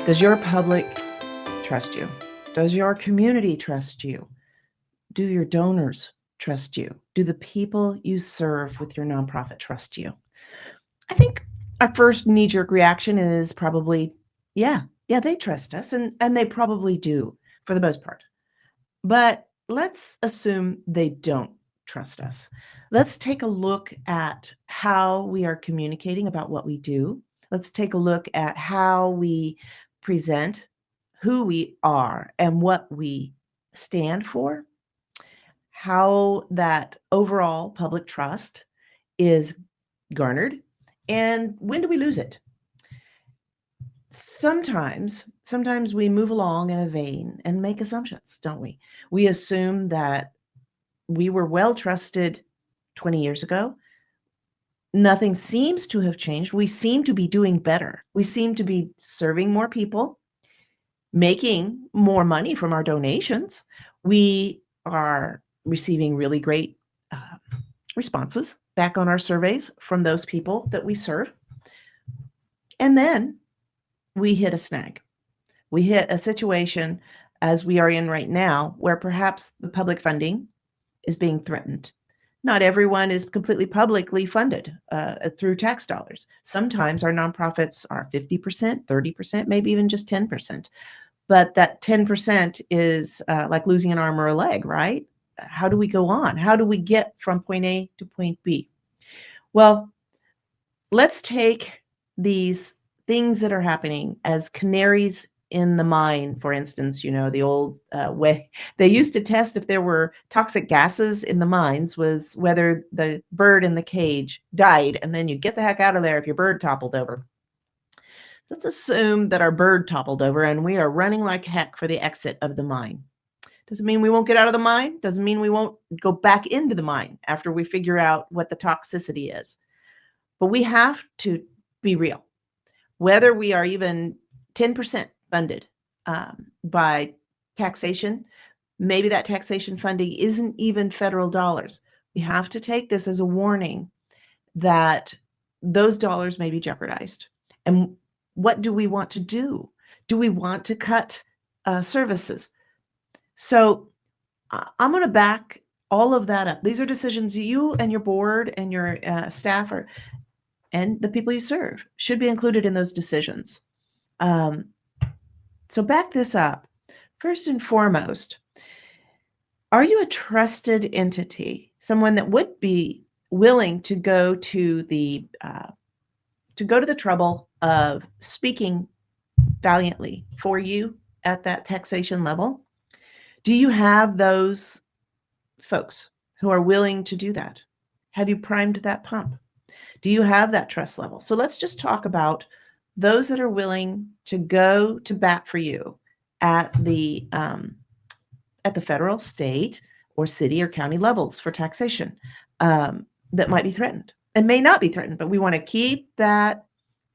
Does your public trust you? Does your community trust you? Do your donors trust you? Do the people you serve with your nonprofit trust you? I think our first knee jerk reaction is probably, yeah, they trust us, and they probably do for the most part. But let's assume they don't trust us. Let's take a look at how we are communicating about what we do. Let's take a look at how we present who we are and what we stand for, how that overall public trust is garnered, and when do we lose it? Sometimes we move along in a vein and make assumptions, don't we? We assume that we were well trusted 20 years ago. Nothing seems to have changed. We seem to be doing better. We seem to be serving more people, making more money from our donations. We are receiving really great responses back on our surveys from those people that we serve. And then we hit a snag. We hit a situation, as we are in right now, where perhaps the public funding is being threatened. Not everyone is completely publicly funded through tax dollars. Sometimes our nonprofits are 50%, 30%, maybe even just 10%. But that 10% is like losing an arm or a leg, right? How do we go on? How do we get from point A to point B? Well, let's take these things that are happening as canaries in the mine, for instance. The old way they used to test if there were toxic gases in the mines was whether the bird in the cage died, and then you get the heck out of there if your bird toppled over. Let's assume that our bird toppled over and we are running like heck for the exit of the mine. Doesn't mean we won't get out of the mine. Doesn't mean we won't go back into the mine after we figure out what the toxicity is. But we have to be real. Whether we are even 10% funded by taxation, maybe that taxation funding isn't even federal dollars. We have to take this as a warning that those dollars may be jeopardized. And what do we want to do? Do we want to cut services? So I'm going to back all of that up. These are decisions you and your board and your staff and the people you serve should be included in those decisions. So back this up. First and foremost, are you a trusted entity? Someone that would be willing to go to the trouble of speaking valiantly for you at that taxation level? Do you have those folks who are willing to do that? Have you primed that pump? Do you have that trust level? So let's just talk about those that are willing to go to bat for you at the federal, state, or city or county levels for taxation that might be threatened and may not be threatened, but we want to keep that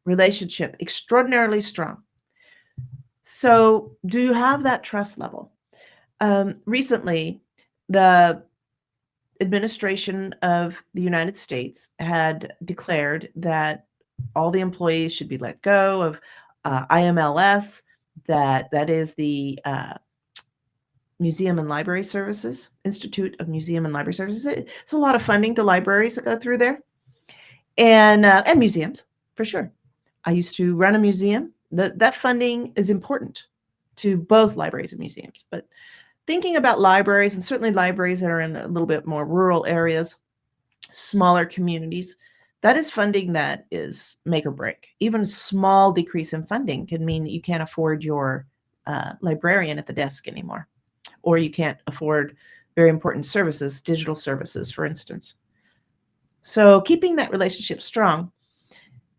relationship extraordinarily strong. So do you have that trust level? Recently, the administration of the United States had declared that all the employees should be let go of IMLS, that is the Museum and Library Services, Institute of Museum and Library Services. It's a lot of funding to libraries that go through there, and museums, for sure. I used to run a museum. That funding is important to both libraries and museums, but thinking about libraries, and certainly libraries that are in a little bit more rural areas, smaller communities, that is funding that is make or break. Even a small decrease in funding can mean that you can't afford your librarian at the desk anymore, or you can't afford very important services, digital services, for instance. So keeping that relationship strong.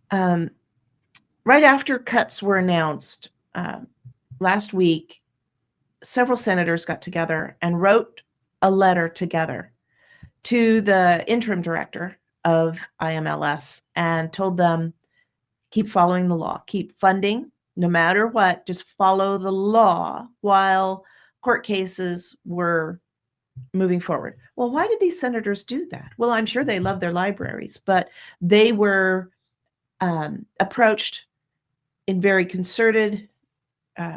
Right after cuts were announced last week, several senators got together and wrote a letter together to the interim director of IMLS and told them, keep following the law, keep funding no matter what, just follow the law while court cases were moving forward. Well, why did these senators do that? Well, I'm sure they love their libraries, but they were approached in very concerted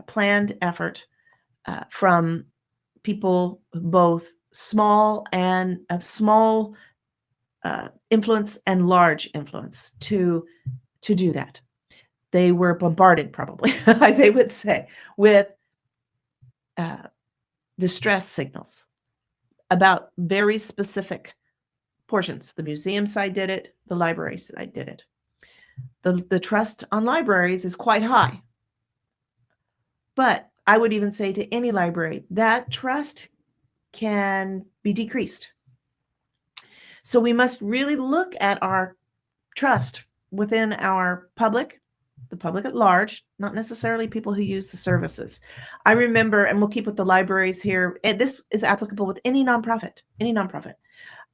planned effort from people both small and of small influence and large influence to do that. They were bombarded, probably, they would say, with uh, distress signals about very specific portions. The museum side did it, the library side did it. The trust on libraries is quite high. But I would even say to any library, that trust can be decreased. So we must really look at our trust within our public, the public at large, not necessarily people who use the services. I remember, and we'll keep with the libraries here, and this is applicable with any nonprofit,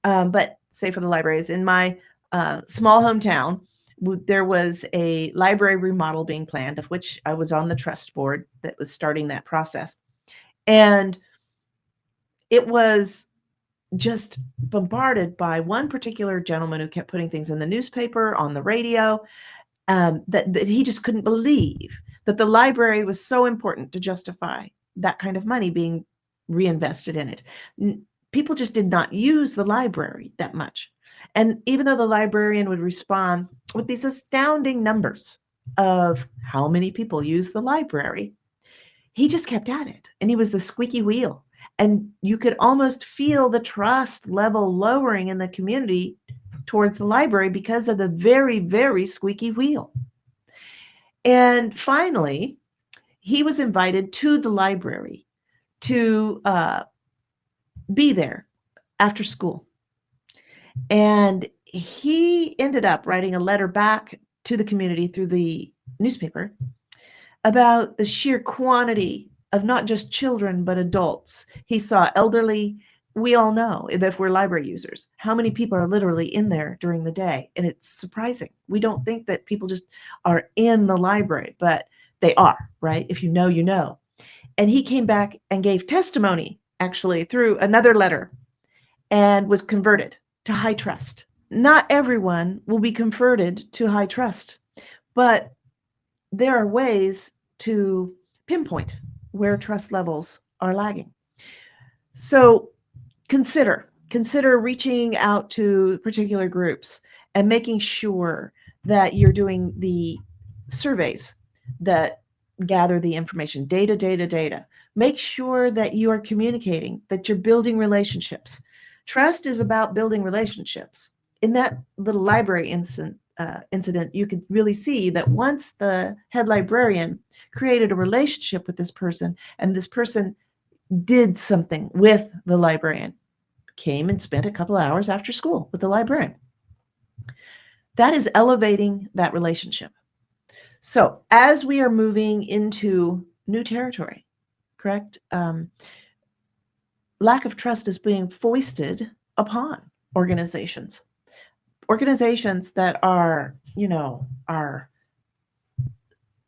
but say for the libraries. In my small hometown, there was a library remodel being planned, of which I was on the trust board that was starting that process. And it was just bombarded by one particular gentleman who kept putting things in the newspaper, on the radio, that he just couldn't believe that the library was so important to justify that kind of money being reinvested in it. People just did not use the library that much. And even though the librarian would respond with these astounding numbers of how many people use the library, he just kept at it. And he was the squeaky wheel. And you could almost feel the trust level lowering in the community towards the library because of the very, very squeaky wheel. And finally, he was invited to the library to be there after school. And he ended up writing a letter back to the community through the newspaper about the sheer quantity of not just children, but adults. He saw elderly. We all know, if we're library users, how many people are literally in there during the day. And it's surprising. We don't think that people just are in the library, but they are, right? If you know, you know. And he came back and gave testimony, actually, through another letter, and was converted to high trust. Not everyone will be converted to high trust, but there are ways to pinpoint where trust levels are lagging. So consider reaching out to particular groups and making sure that you're doing the surveys that gather the information, data. Make sure that you are communicating, that you're building relationships. Trust is about building relationships. In that little library incident, you could really see that once the head librarian created a relationship with this person, and this person did something with the librarian, came and spent a couple of hours after school with the librarian, that is elevating that relationship. So as we are moving into new territory, correct, lack of trust is being foisted upon organizations that are, our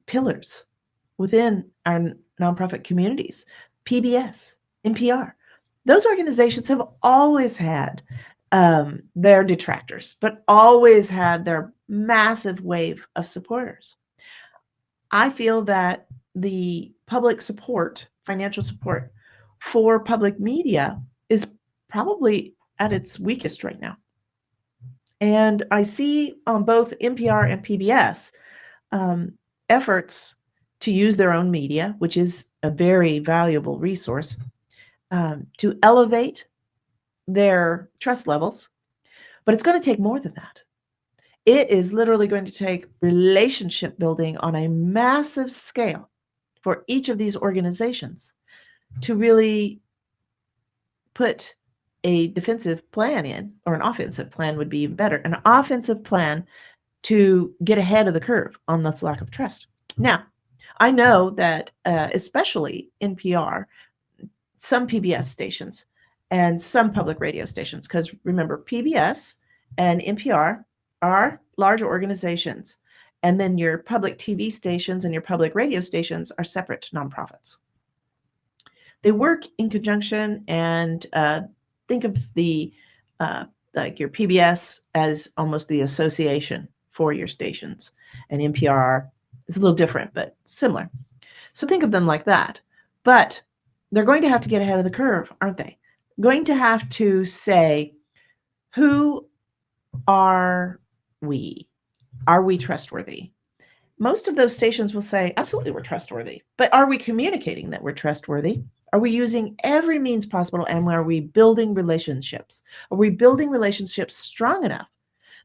pillars within our nonprofit communities. PBS, NPR, those organizations have always had their detractors, but always had their massive wave of supporters. I feel that the public support, financial support for public media is probably at its weakest right now. And I see on both NPR and PBS efforts to use their own media, which is a very valuable resource, to elevate their trust levels. But it's going to take more than that. It is literally going to take relationship building on a massive scale for each of these organizations to really put a defensive plan in, or an offensive plan would be even better, an offensive plan to get ahead of the curve on this lack of trust. Now, I know that especially NPR, some PBS stations, and some public radio stations, because remember, PBS and NPR are large organizations, and then your public TV stations and your public radio stations are separate nonprofits. They work in conjunction, and think of the like your PBS as almost the association for your stations, and NPR is a little different but similar. So think of them like that. But they're going to have to get ahead of the curve, aren't they? Going to have to say, who are we? Are we trustworthy? Most of those stations will say, absolutely, we're trustworthy. But are we communicating that we're trustworthy? Are we using every means possible? And are we building relationships? Are we building relationships strong enough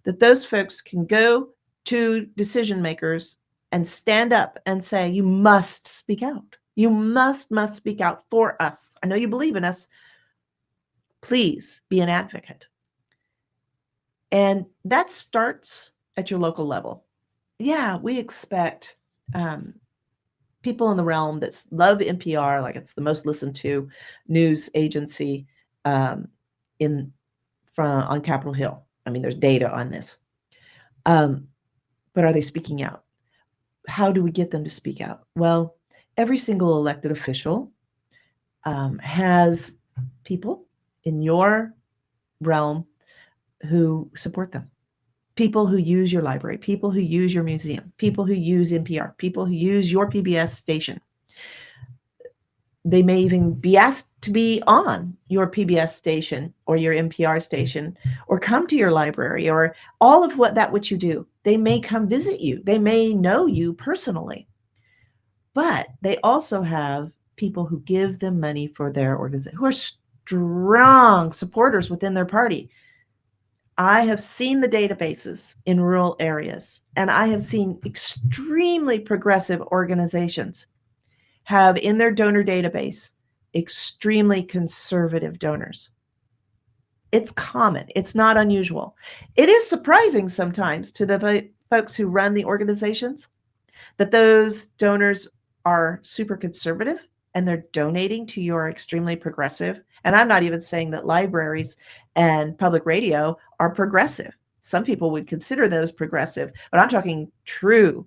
that those folks can go to decision makers and stand up and say, you must speak out. You must speak out for us. I know you believe in us. Please be an advocate. And that starts at your local level. Yeah, we expect people in the realm that love NPR, like it's the most listened to news agency in on Capitol Hill. I mean, there's data on this. But are they speaking out? How do we get them to speak out? Well, every single elected official has people in your realm who support them. People who use your library, people who use your museum, people who use NPR, people who use your PBS station. They may even be asked to be on your PBS station or your NPR station or come to your library or all of what you do. They may come visit you. They may know you personally. But they also have people who give them money for their organization, who are strong supporters within their party. I have seen the databases in rural areas, and I have seen extremely progressive organizations have in their donor database extremely conservative donors. It's common. It's not unusual. It is surprising sometimes to the folks who run the organizations that those donors are super conservative and they're donating to your extremely progressive. And I'm not even saying that libraries and public radio are progressive. Some people would consider those progressive, but I'm talking true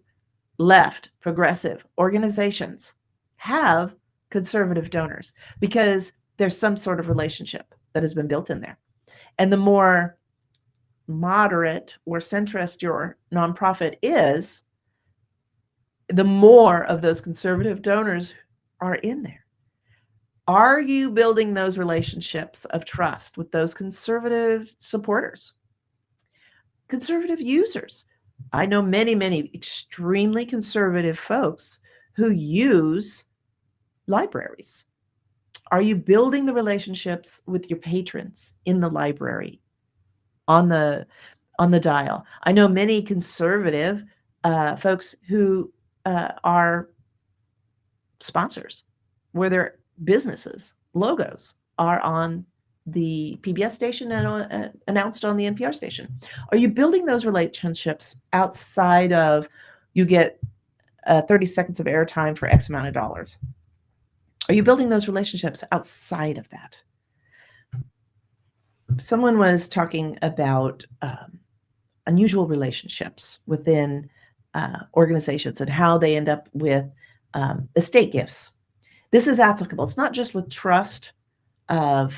left progressive organizations have conservative donors because there's some sort of relationship that has been built in there. And the more moderate or centrist your nonprofit is, the more of those conservative donors are in there. Are you building those relationships of trust with those conservative supporters? Conservative users. I know many, many extremely conservative folks who use libraries. Are you building the relationships with your patrons in the library on the dial? I know many conservative folks who are sponsors, where their businesses logos are on the PBS station and announced on the NPR station. Are you building those relationships outside of you get 30 seconds of airtime for X amount of dollars? Are you building those relationships outside of that? Someone was talking about unusual relationships within organizations and how they end up with estate gifts. This is applicable. It's not just with trust of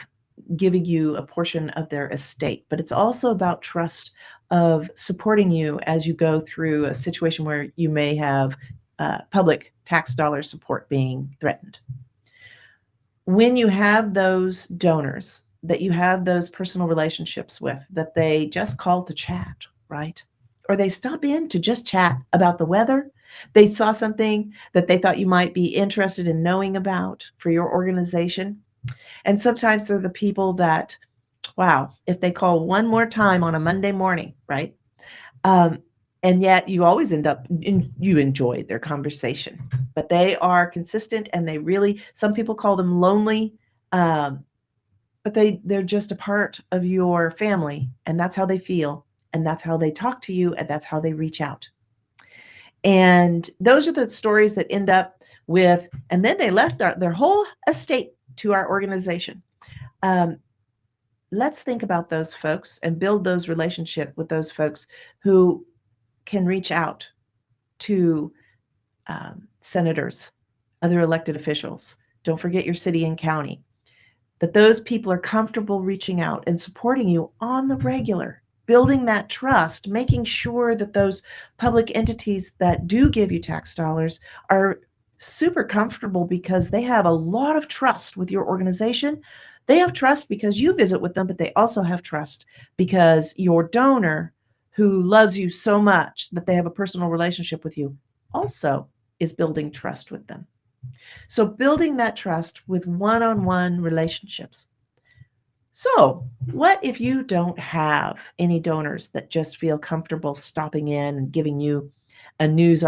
giving you a portion of their estate, but it's also about trust of supporting you as you go through a situation where you may have public tax dollar support being threatened. When you have those donors that you have those personal relationships with, that they just call to chat, right? Or they stop in to just chat about the weather. They saw something that they thought you might be interested in knowing about for your organization. And sometimes they're the people that, wow, if they call one more time on a Monday morning, right? And yet you always end up, you enjoy their conversation, but they are consistent and they really, some people call them lonely, but they're just a part of your family, and that's how they feel, and that's how they talk to you, and that's how they reach out. And those are the stories that end up with, and then they left their whole estate to our organization. Let's think about those folks and build those relationships with those folks who can reach out to senators, other elected officials. Don't forget your city and county. That those people are comfortable reaching out and supporting you on the regular, building that trust, making sure that those public entities that do give you tax dollars are super comfortable because they have a lot of trust with your organization. They have trust because you visit with them, but they also have trust because your donor, who loves you so much that they have a personal relationship with you, also is building trust with them. So, building that trust with one on one relationships. So, what if you don't have any donors that just feel comfortable stopping in and giving you a news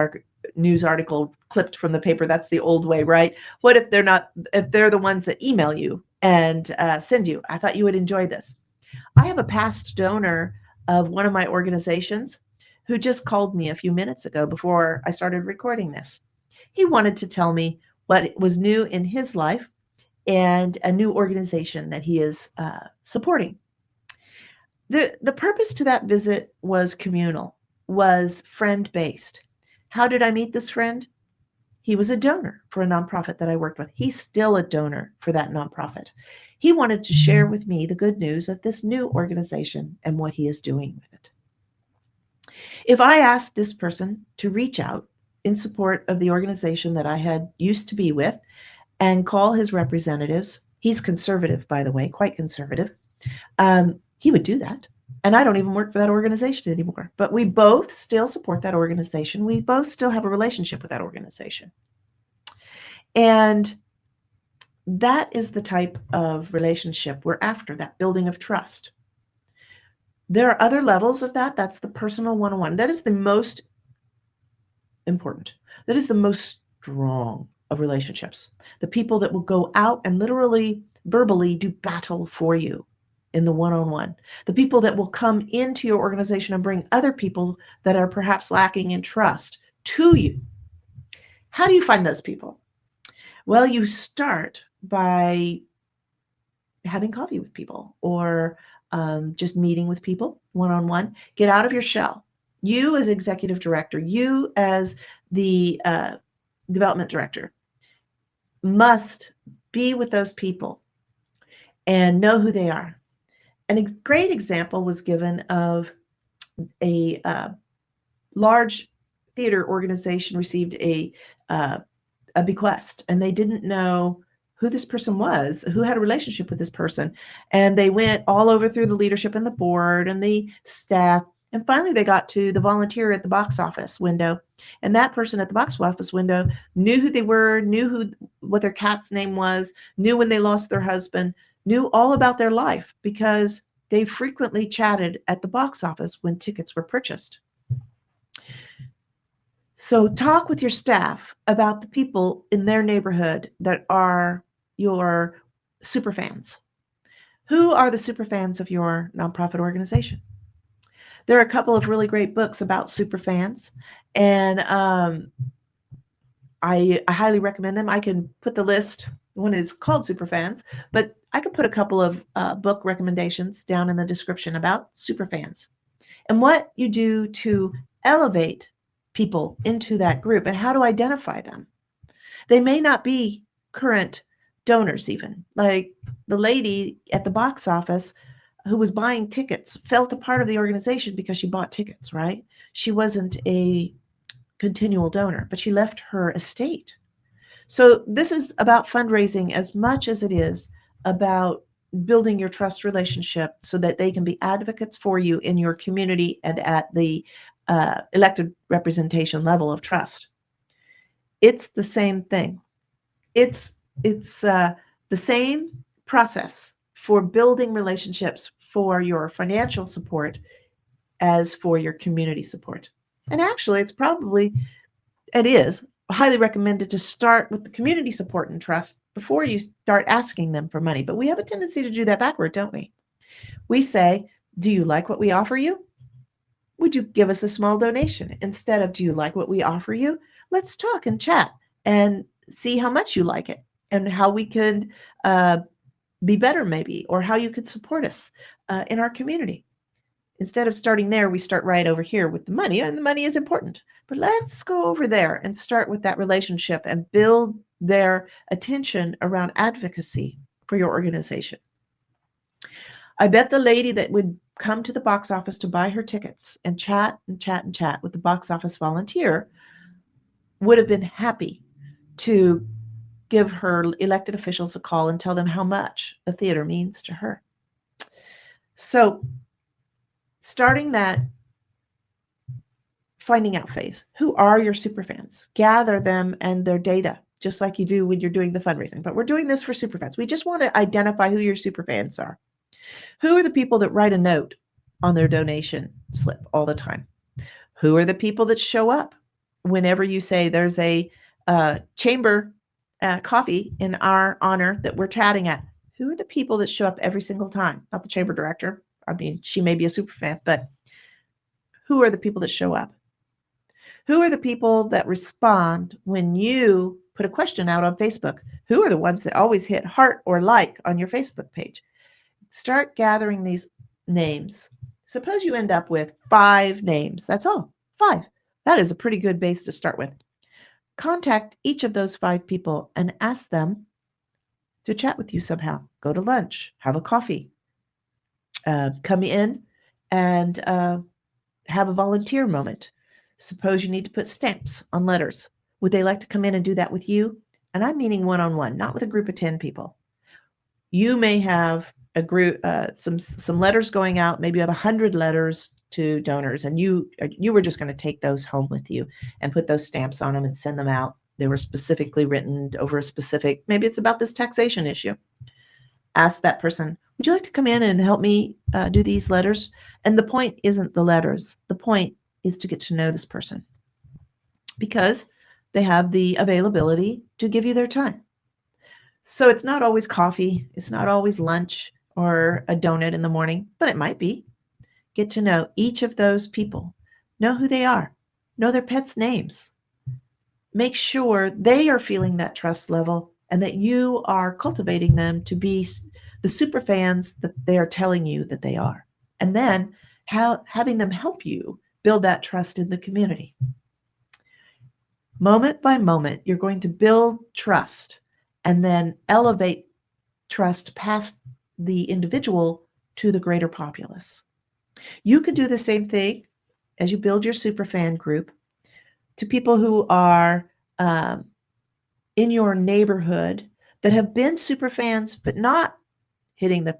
article clipped from the paper? That's the old way, right? What if they're not? If they're the ones that email you and send you? I thought you would enjoy this. I have a past donor of one of my organizations who just called me a few minutes ago before I started recording this. He wanted to tell me what was new in his life and a new organization that he is supporting. The purpose to that visit was communal, was friend based. How did I meet this friend? He was a donor for a nonprofit that I worked with. He's still a donor for that nonprofit. He wanted to share with me the good news of this new organization and what he is doing with it. If I asked this person to reach out in support of the organization that I had used to be with and call his representatives, he's conservative, by the way, quite conservative, he would do that. And I don't even work for that organization anymore. But we both still support that organization. We both still have a relationship with that organization. And that is the type of relationship we're after, that building of trust. There are other levels of that. That's the personal one on one. That is the most important. That is the most strong of relationships. The people that will go out and literally, verbally do battle for you in the one on one. The people that will come into your organization and bring other people that are perhaps lacking in trust to you. How do you find those people? Well, you start by having coffee with people or just meeting with people one on one. Get out of your shell. You, as executive director, you, as the development director, must be with those people and know who they are. And a great example was given of a large theater organization received a bequest, and they didn't know who this person was, who had a relationship with this person. And they went all over through the leadership and the board and the staff. And finally, they got to the volunteer at the box office window. And that person at the box office window knew who they were, knew what their cat's name was, knew when they lost their husband, knew all about their life because they frequently chatted at the box office when tickets were purchased. So talk with your staff about the people in their neighborhood that are your super fans. Who are the super fans of your nonprofit organization? There are a couple of really great books about super fans, and I highly recommend them. I can put the list. One is called Superfans, but I could put a couple of book recommendations down in the description about superfans and what you do to elevate people into that group and how to identify them. They may not be current donors, even. Like the lady at the box office who was buying tickets felt a part of the organization because she bought tickets, right? She wasn't a continual donor, but she left her estate. So this is about fundraising as much as it is about building your trust relationship so that they can be advocates for you in your community and at the elected representation level of trust. It's the same thing. It's the same process for building relationships for your financial support as for your community support. And actually, it is highly recommended to start with the community support and trust before you start asking them for money. But we have a tendency to do that backward, don't we? We say, do you like what we offer you? Would you give us a small donation? Instead of, do you like what we offer you? Let's talk and chat and see how much you like it and how we could be better, maybe, or how you could support us in our community. Instead of starting there, we start right over here with the money, and the money is important. But let's go over there and start with that relationship and build their attention around advocacy for your organization. I bet the lady that would come to the box office to buy her tickets and chat and chat and chat with the box office volunteer would have been happy to give her elected officials a call and tell them how much the theater means to her. So, starting that finding out phase, who are your superfans? Gather them and their data, just like you do when you're doing the fundraising. But we're doing this for superfans. We just want to identify who your superfans are. Who are the people that write a note on their donation slip all the time? Who are the people that show up whenever you say there's a chamber coffee in our honor that we're chatting at? Who are the people that show up every single time? Not the chamber director. I mean, she may be a super fan, but who are the people that show up? Who are the people that respond when you put a question out on Facebook? Who are the ones that always hit heart or like on your Facebook page? Start gathering these names. Suppose you end up with 5 names. That's all. 5. That is a pretty good base to start with. Contact each of those 5 people and ask them to chat with you somehow. Go to lunch, have a coffee, come in and have a volunteer moment. Suppose you need to put stamps on letters. Would they like to come in and do that with you? And I'm meaning one-on-one, not with a group of 10 people. You may have a group, some letters going out. Maybe you have 100 letters to donors, and you were just going to take those home with you and put those stamps on them and send them out. They were specifically written over a specific, maybe it's about this taxation issue. Ask that person, would you like to come in and help me do these letters? And the point isn't the letters. The point is to get to know this person because they have the availability to give you their time. So it's not always coffee. It's not always lunch or a donut in the morning, but it might be. Get to know each of those people. Know who they are. Know their pets' names. Make sure they are feeling that trust level and that you are cultivating them to be the super fans that they are telling you that they are. And then having them help you build that trust in the community. Moment by moment, you're going to build trust and then elevate trust past the individual to the greater populace. You could do the same thing as you build your superfan group to people who are in your neighborhood that have been superfans but not hitting the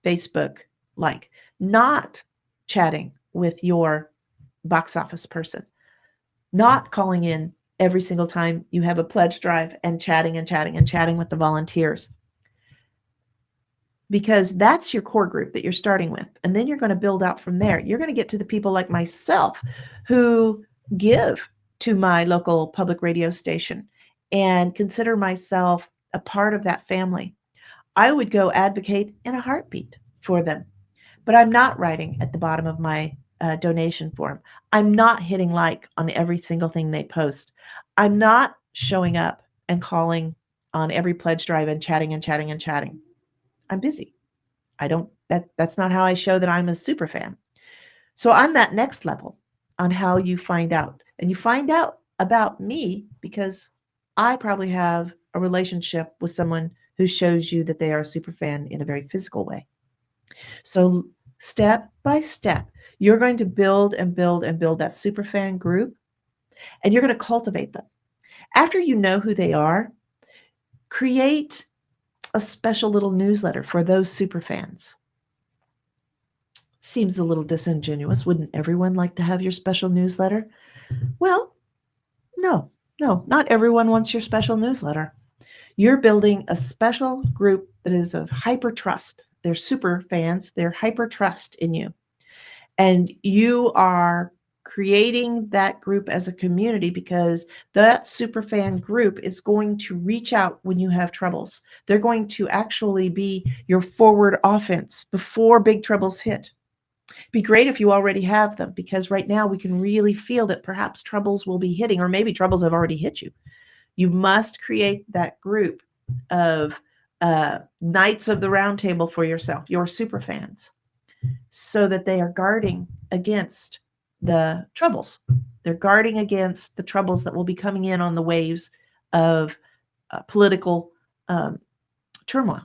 Facebook like, not chatting with your box office person, not calling in every single time you have a pledge drive and chatting and chatting and chatting with the volunteers. Because that's your core group that you're starting with. And then you're going to build out from there. You're going to get to the people like myself who give to my local public radio station and consider myself a part of that family. I would go advocate in a heartbeat for them. But I'm not writing at the bottom of my donation form. I'm not hitting like on every single thing they post. I'm not showing up and calling on every pledge drive and chatting and chatting and chatting. I'm busy. That's not how I show that I'm a super fan. So I'm that next level on how you find out. And you find out about me because I probably have a relationship with someone who shows you that they are a super fan in a very physical way. So step by step, you're going to build and build and build that super fan group, and you're going to cultivate them. After you know who they are, create a special little newsletter for those super fans. Seems a little disingenuous. Wouldn't everyone like to have your special newsletter? Well, no, not everyone wants your special newsletter. You're building a special group that is of hyper trust. They're super fans. They're hyper trust in you. And you are creating that group as a community because that super fan group is going to reach out when you have troubles. They're going to actually be your forward offense before big troubles hit. Be great if you already have them, because right now we can really feel that perhaps troubles will be hitting, or maybe troubles have already hit you. You must create that group of knights of the round table for yourself, your super fans, so that they are guarding against the troubles. They're guarding against the troubles that will be coming in on the waves of political turmoil.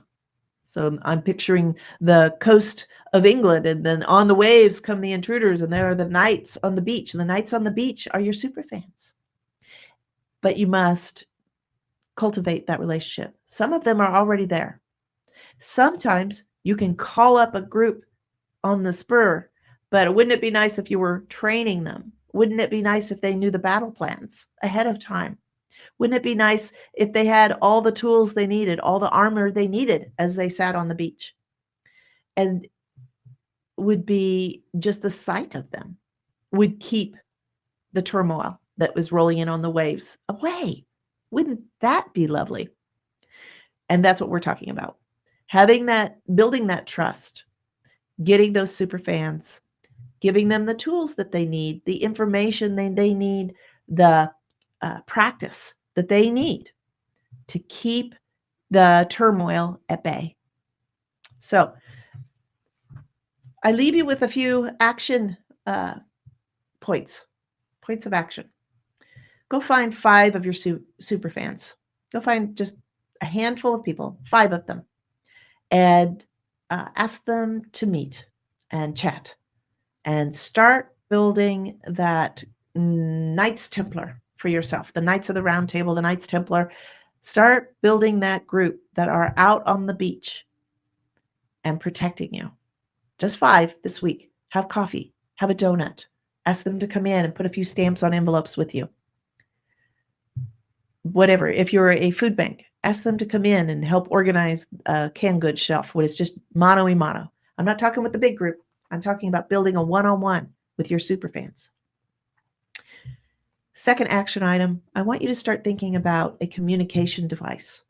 So I'm picturing the coast of England, and then on the waves come the intruders, and there are the knights on the beach. And the knights on the beach are your super fans. But you must cultivate that relationship. Some of them are already there. Sometimes you can call up a group on the spur, but wouldn't it be nice if you were training them? Wouldn't it be nice if they knew the battle plans ahead of time? Wouldn't it be nice if they had all the tools they needed, all the armor they needed as they sat on the beach? And would be just the sight of them would keep the turmoil that was rolling in on the waves away. Wouldn't that be lovely? And that's what we're talking about. Having that, building that trust, getting those super fans, giving them the tools that they need, the information they need, the practice that they need to keep the turmoil at bay. So I leave you with a few action points of action. Go find 5 of your super fans. Go find just a handful of people, 5 of them, and ask them to meet and chat and start building that Knights Templar for yourself, the Knights of the Round Table, the Knights Templar. Start building that group that are out on the beach and protecting you. Just 5 this week. Have coffee, have a donut. Ask them to come in and put a few stamps on envelopes with you. Whatever. If you're a food bank, ask them to come in and help organize a canned goods shelf when it's just mano a mano. I'm not talking with the big group. I'm talking about building a one-on-one with your superfans. Second action item, I want you to start thinking about a communication device.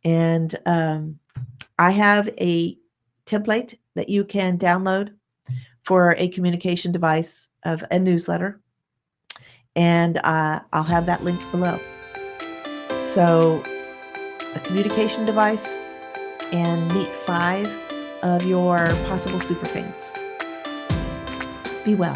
And I have a template that you can download for a communication device of a newsletter. And I'll have that linked below. So a communication device, and meet 5 of your possible superfans. Be well.